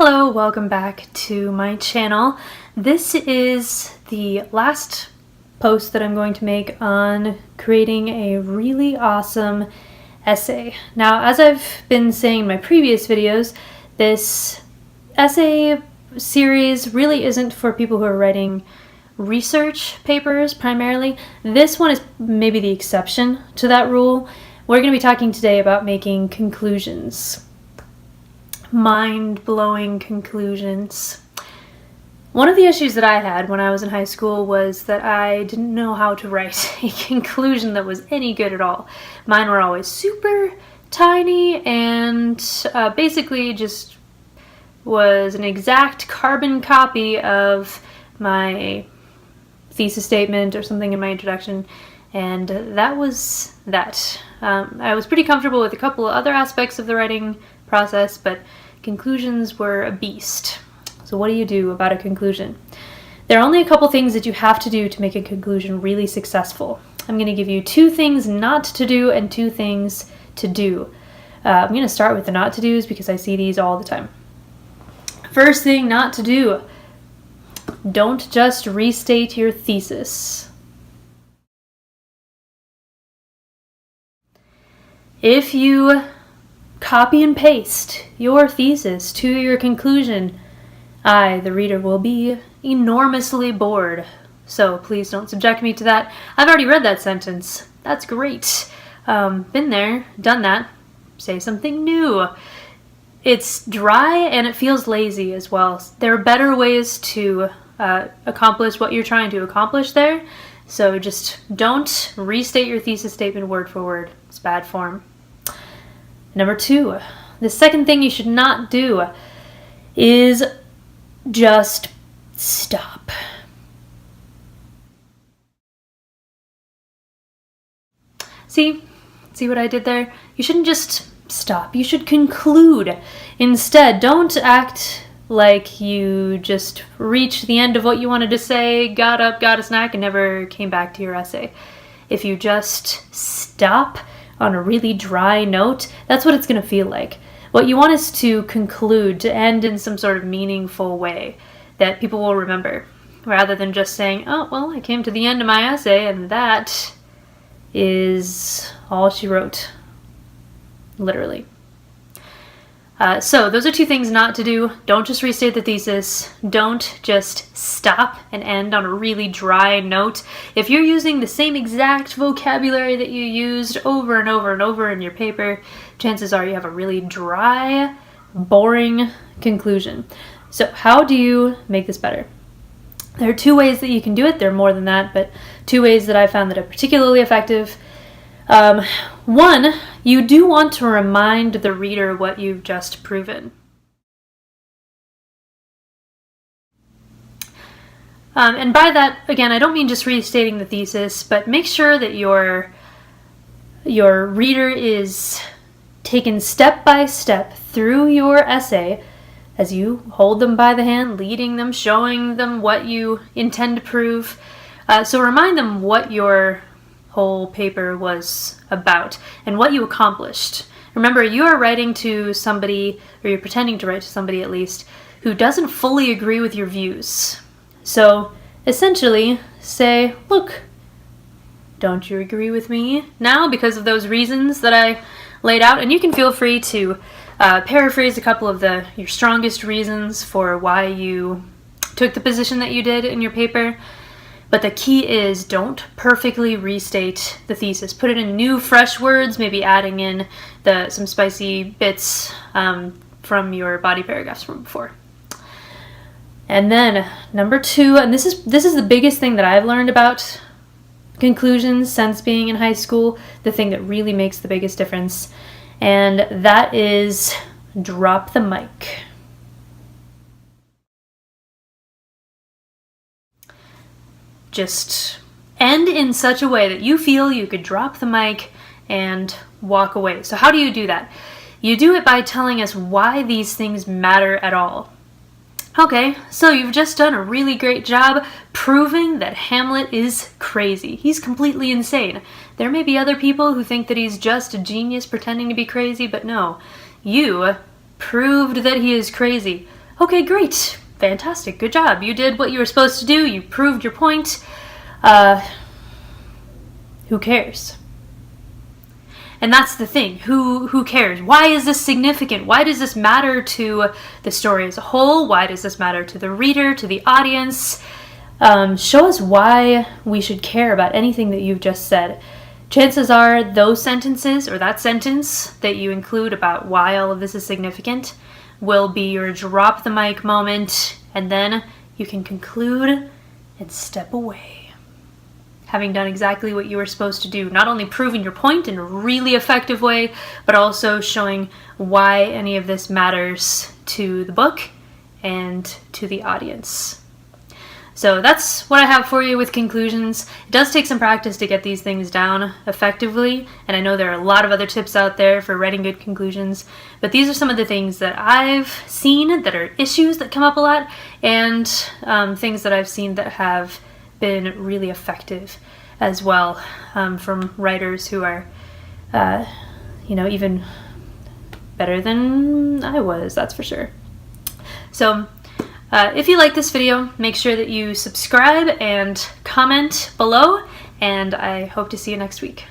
Hello, welcome back to my channel. This is the last post that I'm going to make on creating a really awesome essay. Now, as I've been saying in my previous videos, this essay series really isn't for people who are writing research papers primarily. This one is maybe the exception to that rule. We're going to be talking today about making conclusions. Mind-blowing conclusions. One of the issues that I had when I was in high school was that I didn't know how to write a conclusion that was any good at all. Mine were always super tiny and basically just was an exact carbon copy of my thesis statement or something in my introduction, and that was that. I was pretty comfortable with a couple of other aspects of the writing process, but conclusions were a beast. So what do you do about a conclusion? There are only a couple things that you have to do to make a conclusion really successful. I'm going to give you 2 things not to do and 2 things to do. I'm going to start with the not to do's because I see these all the time. First thing not to do, don't just restate your thesis. If you copy and paste your thesis to your conclusion, I, the reader, will be enormously bored. So please don't subject me to that. I've already read that sentence. That's great. Been there, done that. Say something new. It's dry and it feels lazy as well. There are better ways to accomplish what you're trying to accomplish there. So just don't restate your thesis statement word for word. It's bad form. Number 2, the second thing you should not do is just stop. See what I did there? You shouldn't just stop. You should conclude. Instead, don't act like you just reached the end of what you wanted to say, got up, got a snack, and never came back to your essay. If you just stop on a really dry note, that's what it's going to feel like. What you want is to conclude, to end in some sort of meaningful way that people will remember, rather than just saying, oh, well, I came to the end of my essay and that is all she wrote. Literally. So those are 2 things not to do. Don't just restate the thesis. Don't just stop and end on a really dry note. If you're using the same exact vocabulary that you used over and over and over in your paper, chances are you have a really dry, boring conclusion. So how do you make this better? There are 2 ways that you can do it. There are more than that, but 2 ways that I found that are particularly effective. 1, you do want to remind the reader what you've just proven. And by that, again, I don't mean just restating the thesis, but make sure that your reader is taken step by step through your essay as you hold them by the hand, leading them, showing them what you intend to prove. So remind them what your whole paper was about and what you accomplished. Remember, you are writing to somebody, or you're pretending to write to somebody at least, who doesn't fully agree with your views. So essentially say, look, don't you agree with me now because of those reasons that I laid out? And you can feel free to paraphrase a couple of your strongest reasons for why you took the position that you did in your paper. But the key is don't perfectly restate the thesis. Put it in new, fresh words, maybe adding in some spicy bits from your body paragraphs from before. And then number 2, and this is the biggest thing that I've learned about conclusions since being in high school, the thing that really makes the biggest difference, and that is drop the mic. Just end in such a way that you feel you could drop the mic and walk away. So how do you do that? You do it by telling us why these things matter at all. Okay, so you've just done a really great job proving that Hamlet is crazy. He's completely insane. There may be other people who think that he's just a genius pretending to be crazy, but no. You proved that he is crazy. Okay, great. Fantastic. Good job. You did what you were supposed to do. You proved your point. Who cares? And that's the thing. Who cares? Why is this significant? Why does this matter to the story as a whole? Why does this matter to the reader, to the audience? Show us why we should care about anything that you've just said. Chances are those sentences, or that sentence that you include about why all of this is significant, will be your drop the mic moment, and then you can conclude and step away, having done exactly what you were supposed to do. Not only proving your point in a really effective way, but also showing why any of this matters to the book and to the audience. So that's what I have for you with conclusions. It does take some practice to get these things down effectively, and I know there are a lot of other tips out there for writing good conclusions, but these are some of the things that I've seen that are issues that come up a lot, and things that I've seen that have been really effective as well, from writers who are, even better than I was, that's for sure. So if you like this video, make sure that you subscribe and comment below, and I hope to see you next week.